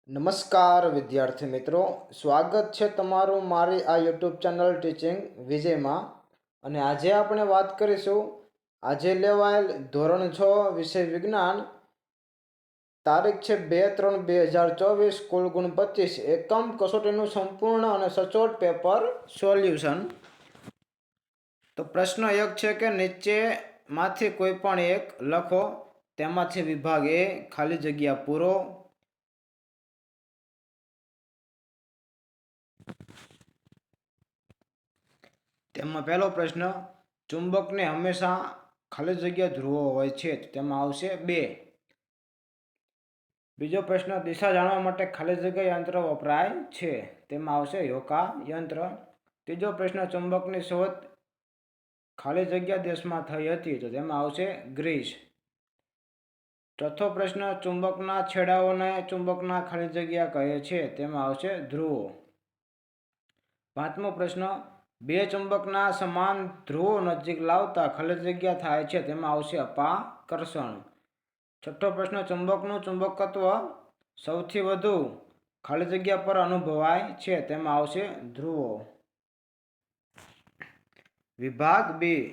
નમસ્કાર વિદ્યાર્થી મિત્રો, સ્વાગત છે તમારું મારી આ યુટ્યુબ ચેનલ ટીચિંગ વિજયમાં. અને આજે આપણે વાત કરીશું આજે લેવાયેલ ધોરણ 6 વિષય વિજ્ઞાન, તારીખ છે 2/3/2024, કુલ ગુણ 25, એકમ કસોટીનું સંપૂર્ણ અને સચોટ પેપર સોલ્યુશન. તો પ્રશ્ન 1 છે કે નીચેમાંથી કોઈ પણ એક લખો. તેમાંથી વિભાગ એ ખાલી જગ્યા પૂરો. તેમાં પહેલો પ્રશ્ન, ચુંબકને હંમેશા ખાલી જગ્યા ધ્રુવો હોય છે, તેમાં આવશે 2. બીજો પ્રશ્ન, દિશા જાણવા માટે ખાલી જગ્યા યંત્ર વપરાય છે, તેમાં આવશે યોકા યંત્ર. ત્રીજો પ્રશ્ન, ચુંબકની શોધ ખાલી જગ્યા દેશમાં થઈ હતી, તો તેમાં આવશે ગ્રીસ. ચોથો પ્રશ્ન, ચુંબકના છેડાઓને ચુંબકના ખાલી જગ્યા કહે છે, તેમાં આવશે ધ્રુવો. પાંચમો પ્રશ્ન, બે ચુંબકના સમાન ધ્રુવો નજીક લાવતા ખાલી જગ્યા થાય છે, તેમાં આવશે અપાકર્ષણ. છઠ્ઠો પ્રશ્ન, ચુંબકનું ચુંબકત્વ સૌથી વધુ ખાલી જગ્યા પર અનુભવાય છે, તેમાં આવશે ધ્રુવો. વિભાગ બી,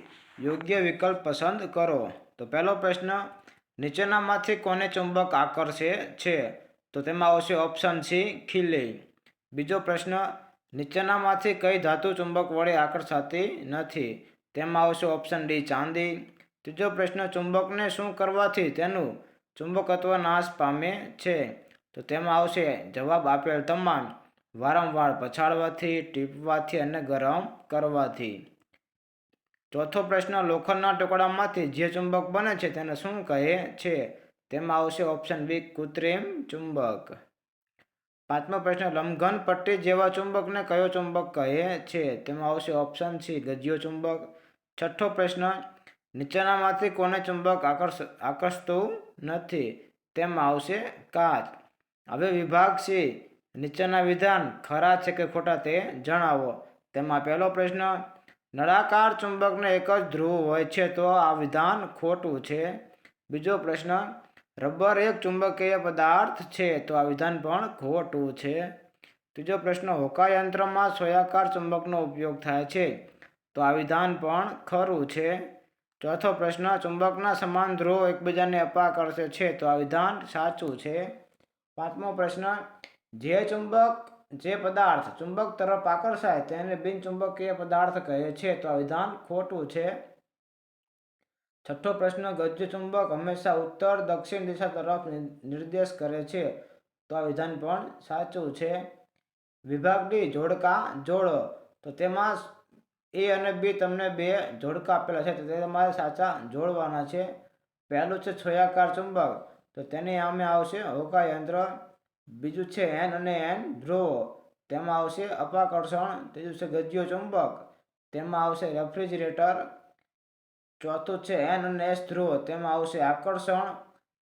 યોગ્ય વિકલ્પ પસંદ કરો. તો પહેલો પ્રશ્ન, નીચેનામાંથી કોને ચુંબક આકર્ષે છે, તો તેમાં આવશે ઓપ્શન સી ખીલી. બીજો પ્રશ્ન, નીચેનામાંથી કઈ ધાતુ ચુંબક વડે આકર્ષાતી નથી, તેમાં આવશે ઓપ્શન ડી ચાંદી. ત્રીજો પ્રશ્ન, ચુંબકને શું કરવાથી તેનું ચુંબકત્વ નાશ પામે છે, તો તેમાં આવશે જવાબ આપેલ તમામ: વારંવાર પછાડવાથી, ટીપવાથી અને ગરમ કરવાથી. ચોથો પ્રશ્ન, લોખંડના ટુકડામાંથી જે ચુંબક બને છે તેને શું કહે છે, તેમાં આવશે ઓપ્શન બી કૃત્રિમ ચુંબક. પાંચમો પ્રશ્ન, લંબઘન પટ્ટી જેવા ચુંબકને કયો ચુંબક કહે છે, તેમાં આવશે ઓપ્શન સી ગજિયો ચુંબક. છઠ્ઠો પ્રશ્ન, નીચેનામાંથી કોને ચુંબક આકર્ષતું નથી, તેમાં આવશે કાચ. હવે વિભાગ સી, નીચેના વિધાન ખરા છે કે ખોટા તે જણાવો. તેમાં પહેલો પ્રશ્ન, નળાકાર ચુંબકને એક જ ધ્રુવ હોય છે, તો આ વિધાન ખોટું છે. બીજો પ્રશ્ન, રબર એક ચુંબકીય પદાર્થ છે, તો આ વિધાન પણ ખોટું છે. ત્રીજો પ્રશ્ન, હોકાયંત્રમાં સોયાકાર ચુંબકનો ઉપયોગ થાય છે, તો આ વિધાન પણ ખરું છે. ચોથો પ્રશ્ન, ચુંબકના સમાન ધ્રુવો એકબીજાને અપાકર્ષે છે, તો આ વિધાન સાચું છે. પાંચમો પ્રશ્ન, જે પદાર્થ ચુંબક તરફ આકર્ષાય તેને બિનચુંબકીય પદાર્થ કહે છે, તો આ વિધાન ખોટું છે. છઠ્ઠો પ્રશ્ન, ગજ્જુ ચુંબક હંમેશા ઉત્તર દક્ષિણ દિશા તરફ નિર્દેશ કરે છે, તો આ વિધાન પણ સાચું છે. વિભાગ ડી, જોડકા જોડો. તો તેમાં એ અને બી તમને બે જોડકા આપેલા છે, તો તે તમારે સાચા જોડવાના છે. પહેલું છે છોયાકાર ચુંબક, તો તેની સામે આવશે હોકાયંત્ર. બીજું છે એન અને એન ધ્રુવો, તેમાં આવશે અપાકર્ષણ. ત્રીજું છે ગજિયો ચુંબક, તેમાં આવશે રેફ્રિજરેટર. ચોથું છે એન અને એસ ધ્રુવો, તેમાં આવશે આકર્ષણ.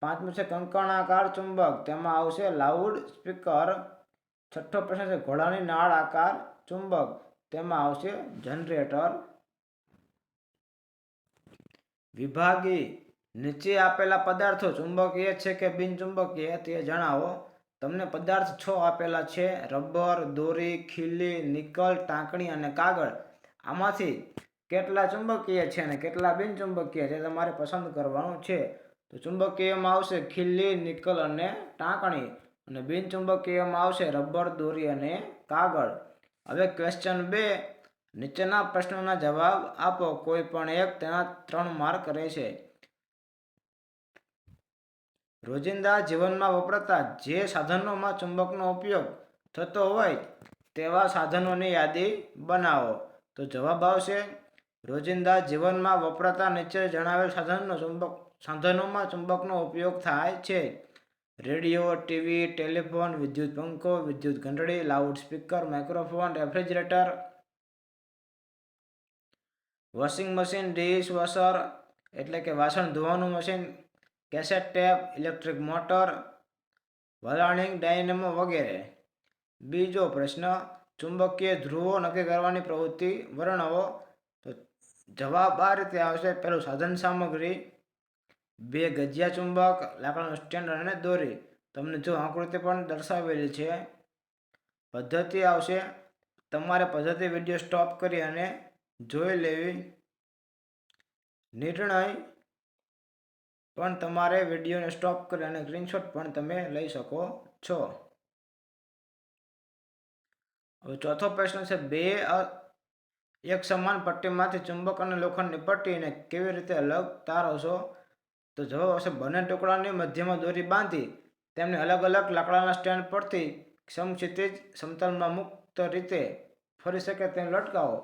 પાંચમું છે કંકણાકાર ચુંબક, તેમાં આવશે લાઉડ સ્પીકર. છઠ્ઠો પ્રશ્ન છે ઘોડાની નાળ આકાર ચુંબક, તેમાં આવશે જનરેટર. વિભાગી, નીચે આપેલા પદાર્થો ચુંબકીય છે કે બિનચુંબકીય તે જણાવો. તમને પદાર્થ 6 આપેલા છે: રબર, દોરી, ખીલી, નિકલ, ટાંકણી અને કાગળ. આમાંથી કેટલા ચુંબકીય છે અને કેટલા બિનચુંબકીય છે તમારે પસંદ કરવાનું છે. તો ચુંબકીયમાં આવશે ખીલી, નિકલ અને ટાંકણી, અને બિનચુંબકીયમાં આવશે રબર, દોરી અને કાગળ. હવે ક્વેશ્ચન 2, નીચેના પ્રશ્નોના જવાબ આપો. કોઈ પણ એક, તેના 3 માર્ક રહેશે. રોજિંદા જીવનમાં વપરાતા જે સાધનોમાં ચુંબકનો ઉપયોગ થતો હોય તેવા સાધનોની યાદી બનાવો. તો જવાબ આવશે, રોજિંદા જીવનમાં વપરાતા નીચે જણાવેલ સાધનોમાં ચુંબકનો ઉપયોગ થાય છે: રેડિયો, ટીવી, ટેલિફોન, વિદ્યુત પંખો, વિદ્યુત ઘંટડી, loud speaker, microphone, refrigerator, washing machine, dish washer એટલે કે વાસણ ધોવાનું machine, cassette tape, electric motor, વલાણીંગ ડાયનેમો વગેરે. બીજો પ્રશ્ન, ચુંબકીય ધ્રુવો નક્કી કરવાની પ્રવૃત્તિ વર્ણવો. તો જવાબ આ રીતે આવશે. પહેલું, સાધન સામગ્રી. 2, ગજિયા ચુંબક, લાકડાનું સ્ટેન્ડ અને દોરી. તમને જો આકૃતિ પણ દર્શાવેલી છે. પદ્ધતિ આવશે, તમારે પદ્ધતિ વિડીયો સ્ટોપ કરી અને જોઈ લેવી. નિર્ણય પણ તમારે વિડીયોને સ્ટોપ કરી અને સ્ક્રીનશોટ પણ તમે લઈ શકો છો. હવે ચોથો પ્રશ્ન છે, એક સમાન પટ્ટીમાંથી ચુંબક અને લોખંડની પટ્ટીને કેવી રીતે અલગ તારવશો? તો જવાબ આવશે, બંને ટુકડાની મધ્યમાં દોરી બાંધી તેમને અલગ અલગ લાકડાના સ્ટેન્ડ પરથી સમક્ષિતિજ સમતલમાં મુક્ત રીતે ફરી શકે તેમ લટકાવો.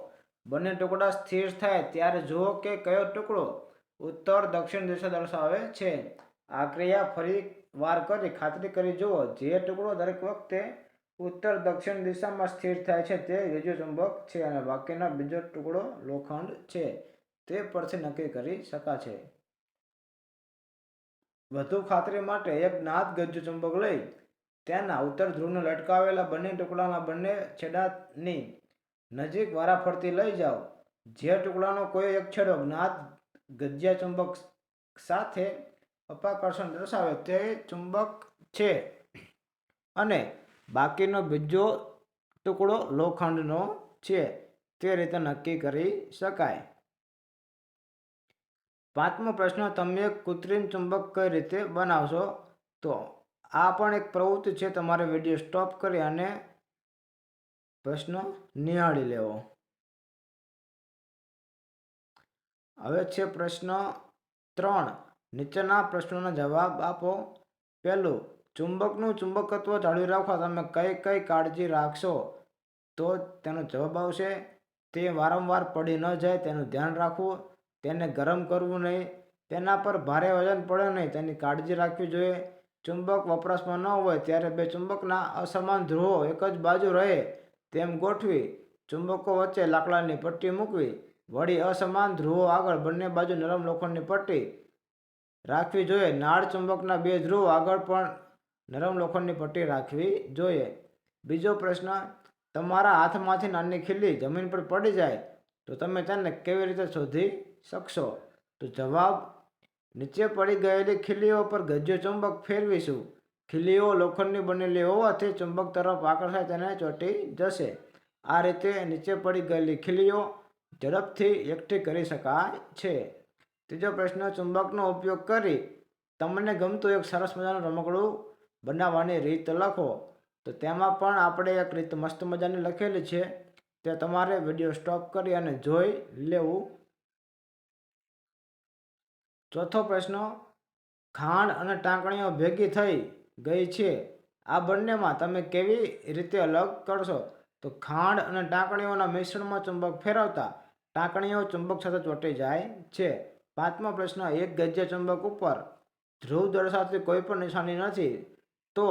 બંને ટુકડા સ્થિર થાય ત્યારે જુઓ કે કયો ટુકડો ઉત્તર દક્ષિણ દિશા દર્શાવે છે. આ ક્રિયા ફરી વાર કરી ખાતરી કરી જુઓ. જે ટુકડો દરેક વખતે ઉત્તર દક્ષિણ દિશામાં સ્થિર થાય છે તે વિદ્યુતચુંબક છે અને બાકીનો બીજો ટુકડો લોખંડ છે. તે પરથી નક્કી કરી શકાશે. વધુ ખાતરી માટે એક જ્ઞાત વિદ્યુતચુંબક લઈ તેના ઉત્તર ધ્રુવને લટકાવેલા બંને ટુકડાના બંને છેડાની નજીક વારાફરતી લઈ જાઓ. જે ટુકડાનો કોઈ એક છેડો જ્ઞાત વિદ્યુતચુંબક સાથે અપાકર્ષણ દર્શાવે તે ચુંબક છે અને બાકીનો બીજો ટુકડો લોખંડનો છે. તે રીતે નક્કી કરી શકાય. પાંચમો પ્રશ્ન, તમે એક કૃત્રિમ ચુંબક કઈ રીતે બનાવશો? તો આ પણ એક પ્રવૃત્તિ છે. તમારે વિડીયો સ્ટોપ કરી અને પ્રશ્ન નિહાળી લેવો. હવે છે પ્રશ્ન 3. નીચેના પ્રશ્નોના જવાબ આપો. પહેલું, ચુંબકનું ચુંબકત્વ જાળવી રાખવા તમે કઈ કઈ કાળજી રાખશો? તો તેનો જવાબ આવશે, તે વારંવાર પડી ન જાય તેનું ધ્યાન રાખવું, તેને ગરમ કરવું નહીં, તેના પર ભારે વજન પડે નહીં તેની કાળજી રાખવી જોઈએ. ચુંબક વપરાશમાં ન હોય ત્યારે બે ચુંબકના અસમાન ધ્રુવો એક જ બાજુ રહે તેમ ગોઠવી ચુંબકો વચ્ચે લાકડાની પટ્ટી મૂકવી. વળી અસમાન ધ્રુવો આગળ બંને બાજુ નરમ લોખંડની પટ્ટી રાખવી જોઈએ. નાળ ચુંબકના બે ધ્રુવો આગળ પણ નરમ લોખંડની પટ્ટી રાખવી જોઈએ. બીજો પ્રશ્ન, તમારા હાથમાંથી નાની ખીલી જમીન પર પડી જાય તો તમે તેને કેવી રીતે શોધી શકશો? તો જવાબ, નીચે પડી ગયેલી ખીલીઓ પર વિદ્યુતચુંબક ફેરવીશું. ખીલીઓ લોખંડની બનેલી હોવાથી ચુંબક તરફ આકર્ષાય તેને ચોંટી જશે. આ રીતે નીચે પડી ગયેલી ખીલીઓ ઝડપથી એકઠી કરી શકાય છે. ત્રીજો પ્રશ્ન, ચુંબકનો ઉપયોગ કરી તમને ગમતું એક સરસ મજાનું રમકડું બનાવવાની રીત લખો. તો તેમાં પણ આપણે એક રીત મસ્ત મજાની લખેલી છે. તે તમારે વિડીયો સ્ટોપ કરી અને જોઈ લેવું. ચોથો પ્રશ્ન, ખાંડ અને ટાંકણીઓ ભેગી થઈ ગઈ છે. આ બંનેમાં તમે કેવી રીતે અલગ કરશો? તો ખાંડ અને ટાંકણીઓના મિશ્રણમાં ચુંબક ફેરવતા ટાંકણીઓ ચુંબક સાથે ચોંટી જાય છે. પાંચમો પ્રશ્ન, એક વિદ્યુતચુંબક ઉપર ધ્રુવ દર્શાવતી કોઈ પણ નિશાની નથી તો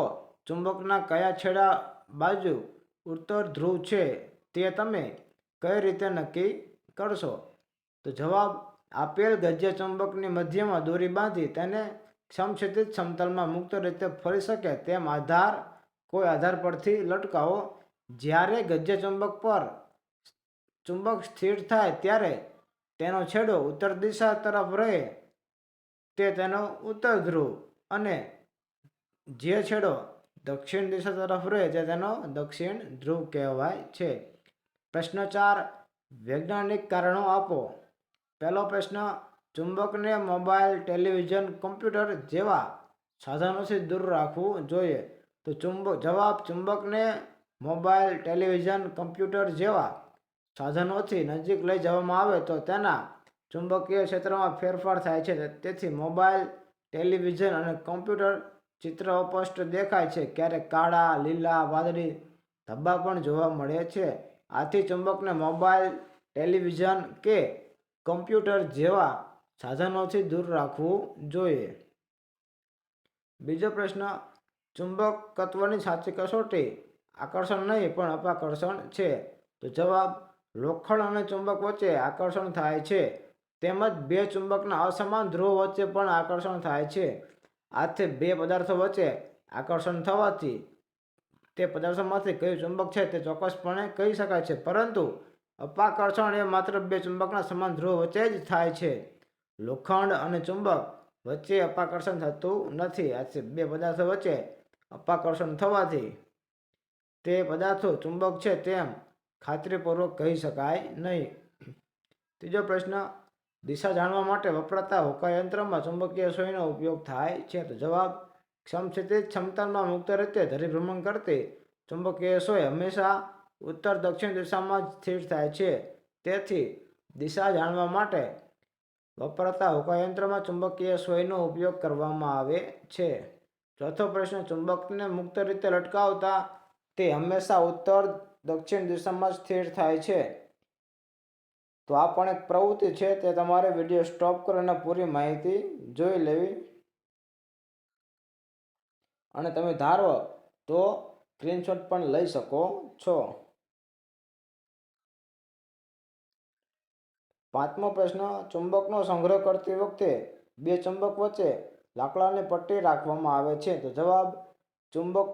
ચુંબકના કયા છેડા બાજુ ઉત્તર ધ્રુવ છે તે તમે કઈ રીતે નક્કી કરશો? તો જવાબ, આપેલ વિદ્યુતચુંબકની મધ્યમાં દોરી બાંધી તેને સમક્ષિતિજ સમતલમાં મુક્ત રીતે ફરી શકે તેમ કોઈ આધાર પરથી લટકાવો. જ્યારે વિદ્યુતચુંબક પર ચુંબક સ્થિર થાય ત્યારે તેનો છેડો ઉત્તર દિશા તરફ રહે તે તેનો ઉત્તર ધ્રુવ અને જે છેડો દક્ષિણ દિશા તરફ રહે તે તેનો દક્ષિણ ધ્રુવ કહેવાય છે. પ્રશ્ન 4, વૈજ્ઞાનિક કારણો આપો. પહેલો પ્રશ્ન, ચુંબકને મોબાઈલ, ટેલિવિઝન, કમ્પ્યુટર જેવા સાધનોથી દૂર રાખવું જોઈએ. તો જવાબ, ચુંબકને મોબાઈલ, ટેલિવિઝન, કમ્પ્યુટર જેવા સાધનોથી નજીક લઈ જવામાં આવે તો તેના ચુંબકીય ક્ષેત્રમાં ફેરફાર થાય છે. તેથી મોબાઈલ, ટેલિવિઝન અને કમ્પ્યુટર ચિત્ર અસ્પષ્ટ દેખાય છે. ક્યારેક કાળા, લીલા, વાદળી ધબ્બા પણ જોવા મળે છે. આથી ચુંબકને મોબાઈલ, ટેલિવિઝન કે કમ્પ્યુટર જેવા સાધનોથી દૂર રાખવું જોઈએ. બીજો પ્રશ્ન, ચુંબકત્વની સાચી કસોટી આકર્ષણ નહીં પણ અપાકર્ષણ છે. તો જવાબ, લોખંડ અને ચુંબક વચ્ચે આકર્ષણ થાય છે તેમજ બે ચુંબકના અસમાન ધ્રુવો વચ્ચે પણ આકર્ષણ થાય છે. આથી બે પદાર્થો વચ્ચે આકર્ષણ થવાથી તે પદાર્થોમાંથી કયું ચુંબક છે તે ચોક્કસપણે કહી શકાય છે. પરંતુ અપાકર્ષણ એ માત્ર બે ચુંબકના સમાન ધ્રુવો વચ્ચે જ થાય છે. લોખંડ અને ચુંબક વચ્ચે અપાકર્ષણ થતું નથી. આથી બે પદાર્થો વચ્ચે અપાકર્ષણ થવાથી તે પદાર્થો ચુંબક છે તેમ ખાતરીપૂર્વક કહી શકાય નહીં. ત્રીજો પ્રશ્ન, દિશા જાણવા માટે વપરાતા હોકાયંત્રમાં ચુંબકીય સોયનો ઉપયોગ થાય છે? તો જવાબ, સમસ્થિતિજ સમતલમાં મુક્ત રીતે ધરીભ્રમણ કરતી ચુંબકીય સોય હંમેશા ઉત્તર દક્ષિણ દિશામાં જ સ્થિર થાય છે. તેથી દિશા જાણવા માટે વપરાતા હોકાયંત્રમાં ચુંબકીય સોયનો ઉપયોગ કરવામાં આવે છે. ચોથો પ્રશ્ન, ચુંબકને મુક્ત રીતે લટકાવતા તે હંમેશા ઉત્તર દક્ષિણ દિશામાં સ્થિર થાય છે. તો આ પણ એક પ્રવૃત્તિ છે, તે તમારે વિડીયો સ્ટોપ કરીને પૂરી માહિતી જોઈ લેવી, અને તમે ધારો તો સ્ક્રીનશોટ પણ લઈ શકો છો. પાંચમો પ્રશ્ન, ચુંબકનો સંગ્રહ કરતી વખતે બે ચુંબક વચ્ચે લાકડાની પટ્ટી રાખવામાં આવે છે? તો જવાબ, ચુંબક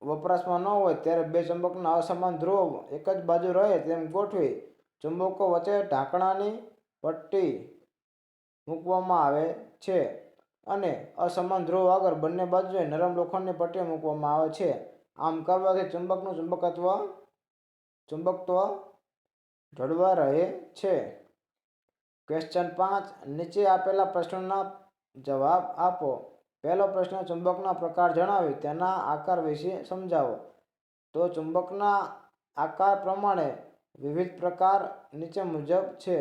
વપરાશમાં ન હોય ત્યારે બે ચુંબકના અસમાન ધ્રુવો એક જ બાજુ રહે તેમ ગોઠવી ચુંબકો વચ્ચે ઢાંકણાની પટ્ટી મૂકવામાં આવે છે, અને અસમાન ધ્રુવ આગળ બંને બાજુએ નરમ લોખંડની પટ્ટી મૂકવામાં આવે છે. આમ કરવાથી ચુંબકનું ચુંબકત્વ જળવાઈ રહે છે. ક્વેશ્ચન 5, નીચે આપેલા પ્રશ્નોના જવાબ આપો. પહેલો પ્રશ્ન, ચુંબકના પ્રકાર જણાવી તેના આકાર વિશે સમજાવો. તો ચુંબકના આકાર પ્રમાણે વિવિધ પ્રકાર નીચે મુજબ છે.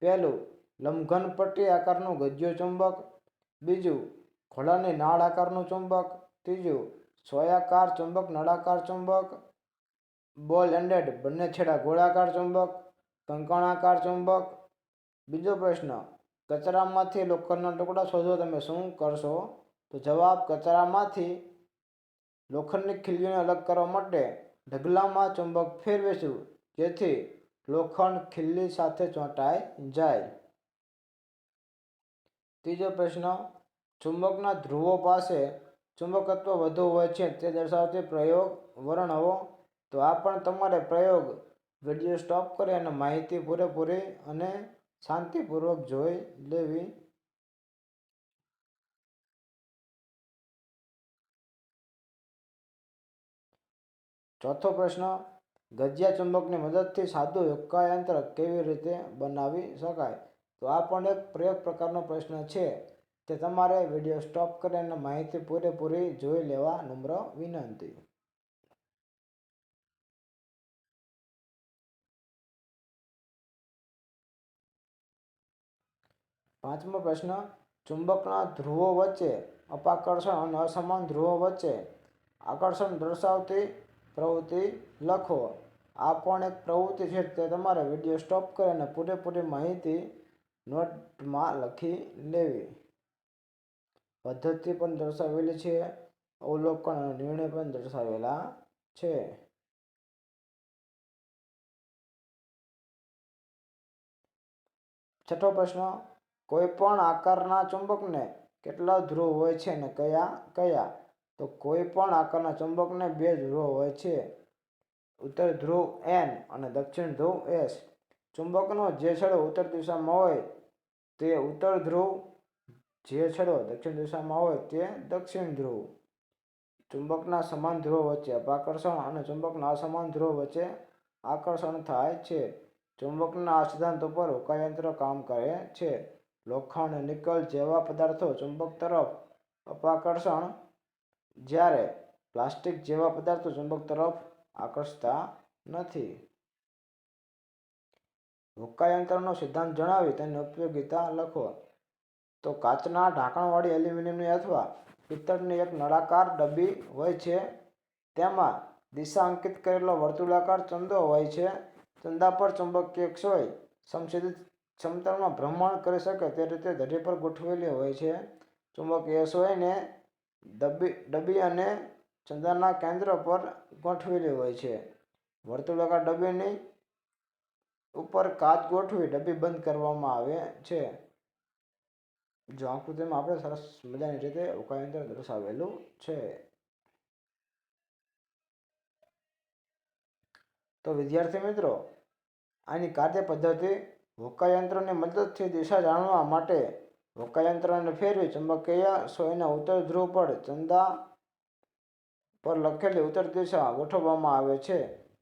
પહેલું, લંબઘન પટ્ટી આકારનું ગજિયો ચુંબક. બીજું, ઘોડાની નાળ આકારનું ચુંબક. ત્રીજું, સોયાકાર ચુંબક, નળાકાર ચુંબક, બોલ એન્ડેડ બંને છેડા ગોળાકાર ચુંબક, કંકણાકાર ચુંબક. બીજો પ્રશ્ન, કચરામાંથી લોખંડના ટુકડા શોધો, તમે શું કરશો? તો જવાબ, કચરામાંથી લોખંડની ખીલીઓને અલગ કરવા માટે ઢગલામાં ચુંબક ફેરવીશું, જેથી લોખંડ ખીલી સાથે ચોંટાઈ જાય. ત્રીજો પ્રશ્ન, ચુંબકના ધ્રુવો પાસે ચુંબકત્વ વધુ હોય છે તે દર્શાવતી પ્રયોગ વર્ણવો. તો આ પણ તમારે પ્રયોગ વિડીયો સ્ટોપ કરી અને માહિતી પૂરેપૂરી અને શાંતિપૂર્વક જોઈ લેવી. ચોથો પ્રશ્ન, ગજિયા ચુંબકની મદદથી સાદું હોકાયંત્ર કેવી રીતે બનાવી શકાય? તો આ પણ એક પ્રયોગ પ્રકારનો પ્રશ્ન છે, તે તમારે વિડીયો સ્ટોપ કરી અને માહિતી પૂરેપૂરી જોઈ લેવા નમ્ર વિનંતી. પાંચમો પ્રશ્ન, ચુંબકના ધ્રુવો વચ્ચે અપાકર્ષણ અને અસમાન ધ્રુવો વચ્ચે આકર્ષણ દર્શાવતી પ્રવૃત્તિ લખો. આ પણ એક પ્રવૃત્તિ છે, તે તમારે વિડીયો સ્ટોપ કરી અને પૂરેપૂરી માહિતી નોટમાં લખી લેવી. પદ્ધતિ પણ દર્શાવેલી છે, અવલોકન અને નિર્ણય પણ દર્શાવેલા છે. છઠ્ઠો પ્રશ્ન, કોઈ પણ આકારના ચુંબકને કેટલા ધ્રુવ હોય છે અને કયા કયા? તો કોઈ પણ આકારના ચુંબકને બે ધ્રુવો હોય છે, ઉત્તર ધ્રુવ N અને દક્ષિણ ધ્રુવ S. ચુંબકનો જે છેડો ઉત્તર દિશામાં હોય તે ઉત્તર ધ્રુવ, જે છેડો દક્ષિણ દિશામાં હોય તે દક્ષિણ ધ્રુવ. ચુંબકના સમાન ધ્રુવો વચ્ચે અપાકર્ષણ અને ચુંબકના અસમાન ધ્રુવો વચ્ચે આકર્ષણ થાય છે. ચુંબકના આ સિદ્ધાંત ઉપર હોકાયંત્ર કામ કરે છે. લોખંડ, નિકલ જેવા પદાર્થો ચુંબક તરફ અપાકર્ષણ, જ્યારે પ્લાસ્ટિક જેવા પદાર્થો ચુંબક તરફ આકર્ષતા નથી. હોકાયંત્રનો સિદ્ધાંત જણાવી તેની ઉપયોગિતા લખો. તો કાચના ઢાંકણવાળી એલ્યુમિનિયમની અથવા પિત્તળની એક નળાકાર ડબ્બી હોય છે, તેમાં દિશા અંકિત કરેલો વર્તુળાકાર ચંદો હોય છે. ચંદા પર ચુંબકીય સોય સમસ્થિતિજ સમતલમાં ભ્રમણ કરી શકે તે રીતે ધરી પર ગોઠવેલી હોય છે. ચુંબકીય સોયને ડબ્બી અને ચંદાના કેન્દ્ર પર ગોઠવેલી હોય છે. વર્તુળાકાર ડબ્બીની ઉપર કાચ ગોઠવી ડબ્બી બંધ કરવામાં આવે છે. જો આકૃતિમાં આપણે સરસ મજાની રીતે હોકાયંત્ર દર્શાવેલું છે. તો વિદ્યાર્થી મિત્રો, આની કાર્ય પદ્ધતિ, હોકાયંત્રની મદદથી દિશા જાણવા માટે હોકાયંત્રને ફેરવી ચુંબકીય સોયના ઉત્તર ધ્રુવ પર ચંદા પર લખેલી ઉત્તર દિશા ગોઠવવામાં આવે છે.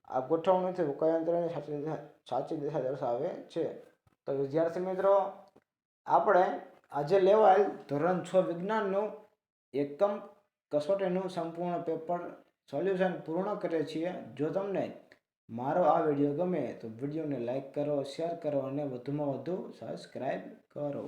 આ ગોઠવણીથી કયાંતરની સાચી દિશા દર્શાવે છે. તો વિદ્યાર્થી મિત્રો, આપણે આજે લેવાયેલ ધોરણ 6 વિજ્ઞાનનું એકમ કસોટીનું સંપૂર્ણ પેપર સોલ્યુશન પૂર્ણ કરીએ છીએ. જો તમને મારો આ વિડીયો ગમે તો વિડીયોને લાઈક કરો, શેર કરો અને વધુમાં વધુ સબસ્ક્રાઈબ કરો.